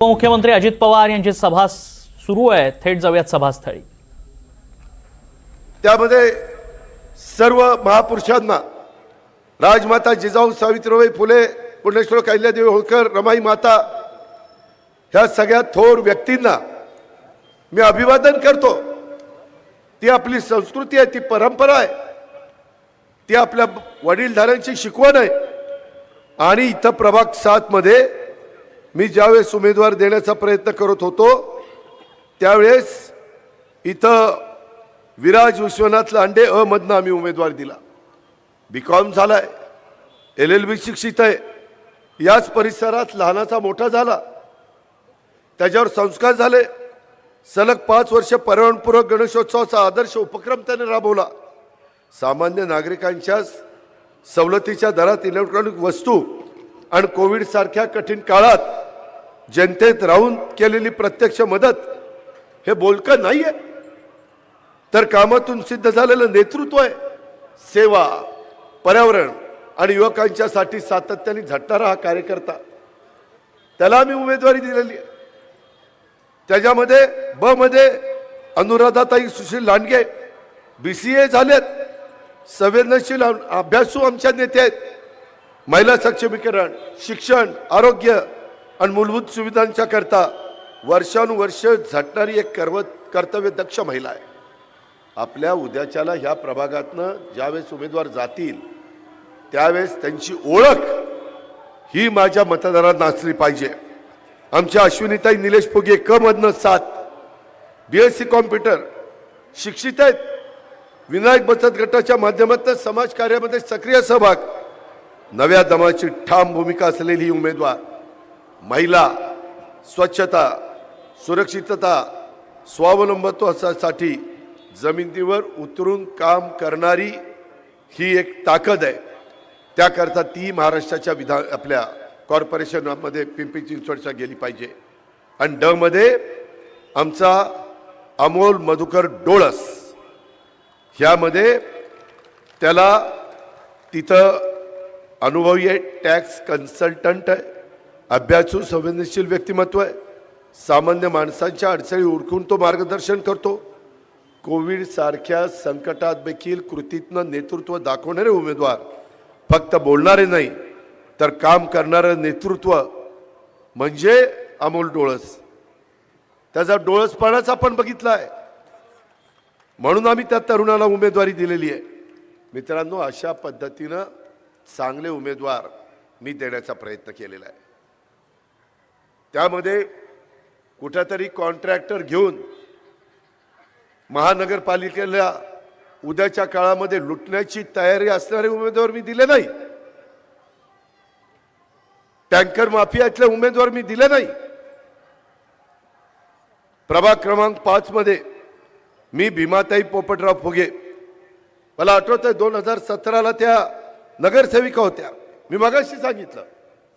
उपमुख्यमंत्री अजित पवार यांची सभा सुरू आहे. थेट जाऊयात सभास्थळी. त्यामध्ये सर्व महापुरुषांना राजमाता जिजाऊ सावित्रीबाई फुले, पुण्यश्लोक अहिल्यादेवी होळकर, रमाई माता ह्या सगळ्या थोर व्यक्तींना मी अभिवादन करतो. ती आपली संस्कृती आहे, ती परंपरा आहे, ती आपल्या वडीलधाऱ्यांची शिकवण आहे. आणि इथं प्रभाग 7 मध्ये मी ज्यावेळेस उमेदवार देण्याचा प्रयत्न करत होतो त्यावेळेस इथं विराज विश्वनाथ लांडे मधनं आम्ही उमेदवार दिला. BCom झालाय, LLB शिक्षित आहे, याच परिसरात लहानाचा मोठा झाला, त्याच्यावर संस्कार झाले. सलग 5 वर्ष पर्यावरणपूरक गणेशोत्सवाचा आदर्श उपक्रम त्याने राबवला. सामान्य नागरिकांच्या सवलतीच्या दरात इलेक्ट्रॉनिक वस्तू आणि कोविड सारख्या कठीण काळात जनतेत राहून केलेली प्रत्यक्ष मदत हे बोलकं नाहीये, तर कामातून सिद्ध झालेलं नेतृत्व आहे. सेवा, पर्यावरण आणि युवकांच्यासाठी सातत्याने झटणारा हा कार्यकर्ता, त्याला आम्ही उमेदवारी दिलेली आहे. त्याच्यामध्ये ब मध्ये अनुराधाताई सुशील लांडगे BCA झालेत, संवेदनशील अभ्यासू आमच्या नेते आहेत. महिला सक्षमीकरण, शिक्षण, आरोग्य आणि मूलभूत सुविधांच्या करता वर्षानुवर्ष झटणारी एक कर्तव्यदक्ष महिला आहे. आपल्या उद्याच्याला ह्या प्रभागातनं ज्यावेळेस उमेदवार जातील त्यावेळेस त्यांची ओळख ही माझ्या मतदारांना असली पाहिजे. आमच्या अश्विनीताई निलेश फुगे मधनं 7 BSc कॉम्प्युटर शिक्षित आहेत. विनायक बचत गटाच्या माध्यमातून समाज कार्यामध्ये सक्रिय सहभाग, नव्या दमाची ठाम भूमिका असलेली उमेदवार, महिला, स्वच्छता, सुरक्षितता, स्वावलंबत्वासाठी जमिनीवर उतरून काम करणारी ही एक ताकद आहे. त्याकरता ती महाराष्ट्राच्या आपल्या कॉर्पोरेशनमध्ये पिंपरी चिंचवडच्या गेली पाहिजे. आणि ड मध्ये आमचा अमोल मधुकर डोळस, ह्यामध्ये त्याला तिथं अनुभवी आहे, टॅक्स कन्सल्टंट आहे, अभ्यासू संवेदनशील व्यक्तिमत्व आहे. सामान्य माणसांच्या अडचणी ओळखून तो मार्गदर्शन करतो. कोविड सारख्या संकटात देखील कृतीतनं नेतृत्व दाखवणारे उमेदवार, फक्त बोलणारे नाही तर काम करणारं नेतृत्व म्हणजे अमोल डोळस. त्याचा डोळसपणाच आपण बघितला आहे, म्हणून आम्ही त्या तरुणाला उमेदवारी दिलेली आहे. मित्रांनो, अशा पद्धतीनं चांगले उमेदवार मी देण्याचा प्रयत्न केलेला आहे. त्यामध्ये कुठेतरी कॉन्ट्रॅक्टर घेऊन महानगरपालिकेला उद्याच्या काळामध्ये लुटण्याची तयारी असणारे उमेदवार मी दिले नाही. टँकर माफियातले उमेदवार मी दिले नाही. प्रभाग क्रमांक 5 मध्ये मी भीमाताई पोपटराव फुगे, मला आठवतंय 2017ला त्या नगरसेविका होत्या. मी मगाशी सांगितलं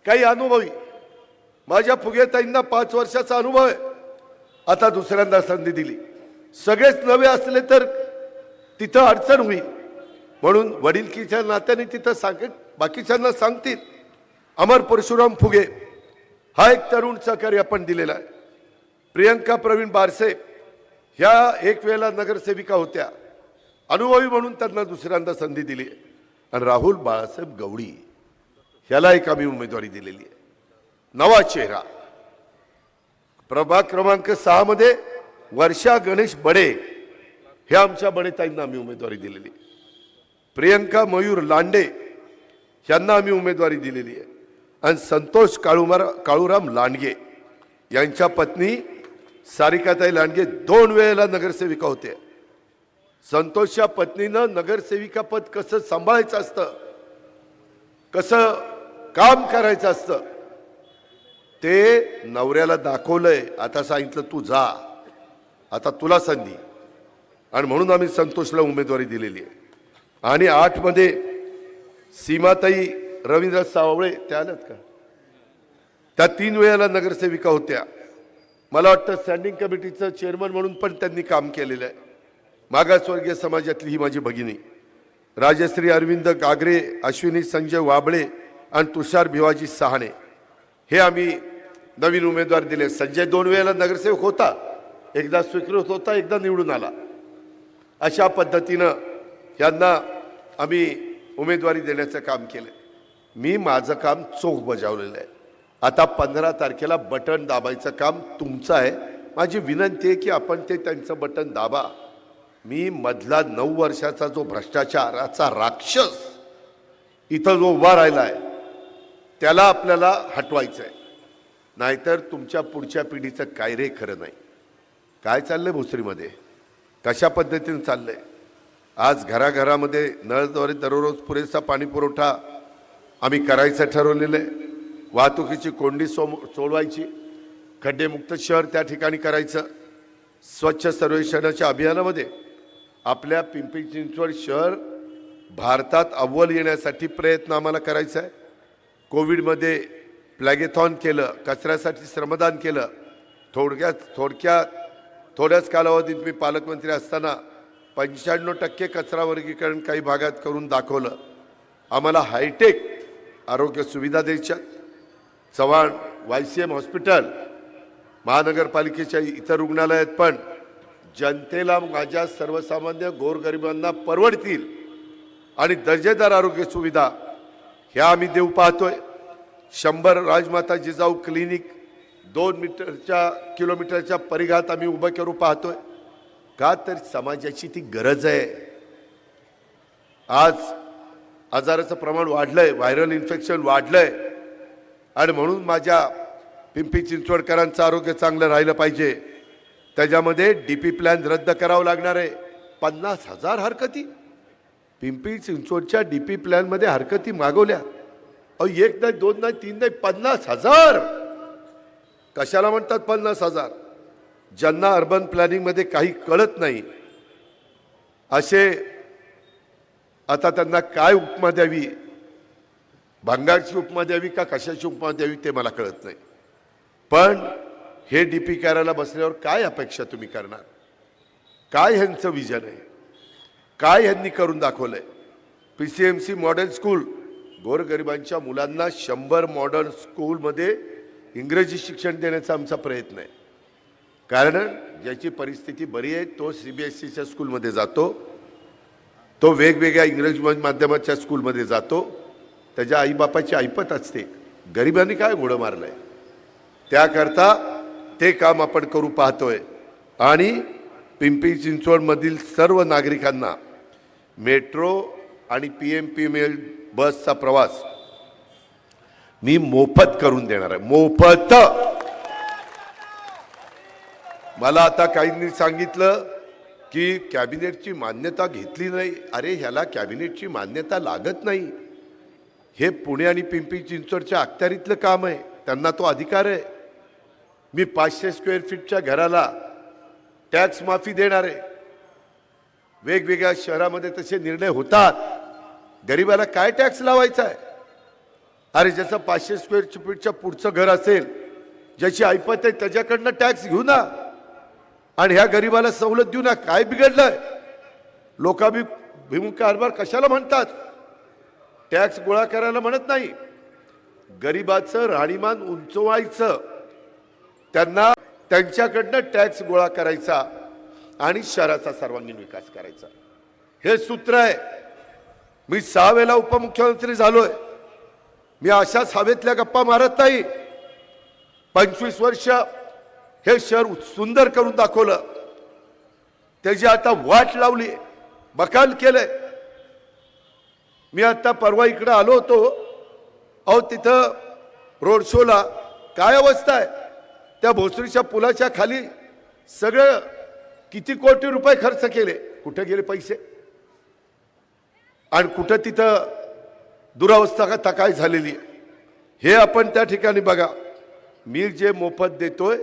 काही अनुभवी, माझ्या फुगेताईंना 5 वर्षाचा अनुभव आहे. आता दुसऱ्यांदा संधी दिली. सगळेच नवे असले तर तिथं अडचण होईल, म्हणून वडीलकीच्या नात्याने तिथं बाकीच्यांना सांगतील. अमर परशुराम फुगे हा एक तरुण सहकारी आपण दिलेला आहे. प्रियंका प्रवीण बारसे ह्या एक वेळेला नगरसेविका होत्या, अनुभवी म्हणून त्यांना दुसऱ्यांदा संधी दिली. आणि राहुल बाळासाहेब गवळी ह्याला एक आम्ही उमेदवारी दिलेली आहे. नवा चेहरा. प्रभाग क्रमांक 6 मध्ये वर्षा गणेश बडे हे आमच्या बडेताईंना आम्ही उमेदवारी दिलेली. प्रियंका मयूर लांडे यांना आम्ही उमेदवारी दिलेली आहे. आणि संतोष काळूराम लांडगे यांच्या पत्नी सारिकाताई लांडगे 2 वेळेला नगरसेविका होते. संतोषच्या पत्नीनं नगरसेविका पद कसं सांभाळायचं असतं, कसं काम करायचं असतं ते नवऱ्याला दाखवलंय. आता सांगितलं तू जा, आता तुला संधी, आणि म्हणून आम्ही संतोषला उमेदवारी दिलेली आहे. आणि 8 मध्ये सीमाताई रवींद्र सावळे, त्या आल्यात का, त्या 3 वेळेला नगरसेविका होत्या. मला वाटतं स्टँडिंग कमिटीचं चेअरमन म्हणून पण त्यांनी काम केलेलं आहे. मागासवर्गीय समाजातली ही माझी भगिनी राजश्री अरविंद गागरे, अश्विनी संजय वाबळे आणि तुषार भिवाजी सहाणे हे आम्ही नवीन उमेदवार दिले. संजय 2 वेळेला नगरसेवक होता, एकदा स्वीकृत होता, एकदा निवडून आला. अशा पद्धतीनं यांना आम्ही उमेदवारी देण्याचं काम केलं. मी माझं काम चोख बजावलेलं आहे. आता 15 तारखेला बटन दाबायचं काम तुमचं आहे. माझी विनंती आहे की आपण ते त्यांचं बटन दाबा. मी मधला 9 वर्षाचा जो भ्रष्टाचाराचा राक्षस इथं जो उभा राहिला आहे त्याला आपल्याला हटवायचं आहे, नाहीतर तुमच्या पुढच्या पिढीचं काय रे खरं नाही. काय चाललंय भोसरीमध्ये, कशा पद्धतीने चाललंय. आज घराघरामध्ये नळद्वारे दररोज पुरेसा पाणी पुरवठा आम्ही करायचं ठरवलेलं आहे. वाहतुकीची कोंडी सोडवायची, खड्डेमुक्त शहर त्या ठिकाणी करायचं. स्वच्छ सर्वेक्षणाच्या अभियानामध्ये आपल्या पिंपरी चिंचवड शहर भारतात अव्वल येण्यासाठी प्रयत्न आम्हाला करायचा आहे. कोविडमध्ये प्लॅगेथॉन केलं, कचऱ्यासाठी श्रमदान केलं. थोड्याच कालावधीत मी पालकमंत्री असताना 95% कचरा वर्गीकरण काही भागात करून दाखवलं. आम्हाला हायटेक आरोग्य सुविधा द्यायच्या. चव्हाण YCM हॉस्पिटल, महानगरपालिकेच्या इतर रुग्णालयात पण जनतेला, माझ्या सर्वसामान्य गोरगरिबांना परवडतील आणि दर्जेदार आरोग्य सुविधा ह्या आम्ही देऊ पाहतोय. 100 राजमाता जिजाऊ क्लिनिक 2 किलोमीटरच्या परिघात आम्ही उभं करू पाहतोय. का तर समाजाची ती गरज आहे. आज आजाराचं प्रमाण वाढलंय, व्हायरल इन्फेक्शन वाढलंय आणि म्हणून माझ्या पिंपरी चिंचवडकरांचं आरोग्य चांगलं राहिलं पाहिजे. त्याच्यामध्ये DP प्लॅन रद्द करावं लागणार आहे. 50,000 हरकती पिंपरी चिंचवडच्या DP प्लॅनमध्ये हरकती मागवल्या. अहो, 1 नाही, 2 नाही, 3 नाही, 50,000. कशाला म्हणतात 50,000? ज्यांना अर्बन प्लॅनिंगमध्ये काही कळत नाही असे आता त्यांना काय उपमा द्यावी, भंगारची उपमा द्यावी का कशाची उपमा द्यावी ते मला कळत नाही. पण हे DP करायला बसल्यावर काय अपेक्षा तुम्ही करणार? काय ह्यांचं विजन आहे? काय ह्यांनी करून दाखवलंय? PCMC मॉडेल स्कूल, गोरगरिबांच्या मुलांना 100 मॉडर्न स्कूलमध्ये इंग्रजी शिक्षण देण्याचा आमचा प्रयत्न आहे. कारण ज्याची परिस्थिती बरी आहे तो CBSEच्या स्कूलमध्ये जातो, तो वेगवेगळ्या इंग्रजी माध्यमाच्या स्कूलमध्ये जातो. त्याच्या आईबापाची ऐपत असते. गरिबांनी काय घोडं मारलंय, त्याकरता ते काम आपण करू पाहतोय. आणि पिंपरी चिंचवडमधील सर्व नागरिकांना मेट्रो आणि PMPML बसचा प्रवास मी मोफत करून देणार आहे. मोफत. मला आता काहींनी सांगितलं की कॅबिनेटची मान्यता घेतली नाही. अरे, ह्याला कॅबिनेटची मान्यता लागत नाही. हे पुणे आणि पिंपरी चिंचवडच्या अखत्यारीतलं काम आहे, त्यांना तो अधिकार आहे. मी 500 स्क्वेअर फीटच्या घराला टॅक्स माफी देणार आहे. वेगवेगळ्या शहरामध्ये तसे निर्णय होतात. गरिबाला काय टॅक्स लावायचा आहे? अरे, ज्याचं 500 स्क्वेअर फीटच्या पुढचं घर असेल, ज्याची ऐपत आहे, त्याच्याकडनं टॅक्स घेऊ ना आणि ह्या गरिबाला सवलत देऊ ना. काय बिघडलंय? लोकाभिमुख कारभार कशाला म्हणतात? टॅक्स गोळा करायला म्हणत नाही. गरिबाचं राहणीमान उंचवायचं, त्यांना त्यांच्याकडनं टॅक्स गोळा करायचा आणि शहराचा सर्वांगीण विकास करायचा, हे सूत्र आहे. मी 6 वेळेला उपमुख्यमंत्री झालोय. मी अशाच हवेतल्या गप्पा मारत नाही. 25 वर्ष हे शहर सुंदर करून दाखवलं. त्याची आता वाट लावली, बकाल केलंय. मी आता परवा इकडे आलो होतो. अहो, तिथं रोड शोला काय अवस्था आहे? त्या भोसरीच्या पुलाच्या खाली सगळं किती कोटी रुपये खर्च केले, कुठे गेले पैसे? आणि कुठं तिथं दुरावस्था का तकाय झालेली आहे, हे आपण त्या ठिकाणी बघा. मी जे मोफत देतोय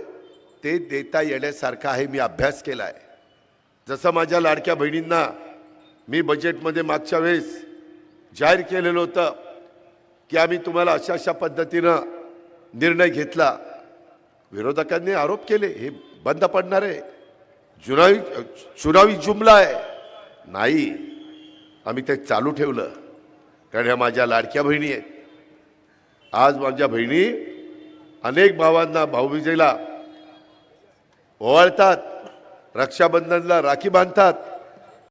ते देता येण्यासारखं आहे. मी अभ्यास केला आहे. जसं माझ्या लाडक्या बहिणींना मी बजेटमध्ये मागच्या वेळेस जाहीर केलेलं होतं की आम्ही तुम्हाला अशा अशा पद्धतीनं निर्णय घेतला. विरोधकांनी आरोप केले हे बंद पडणार आहे, चुनावी जुमला आहे. नाही, आम्ही ते चालू ठेवलं, कारण ह्या माझ्या लाडक्या बहिणी आहेत. आज माझ्या बहिणी अनेक भावांना भाऊबीजेला ओवाळतात, रक्षाबंधनला राखी बांधतात.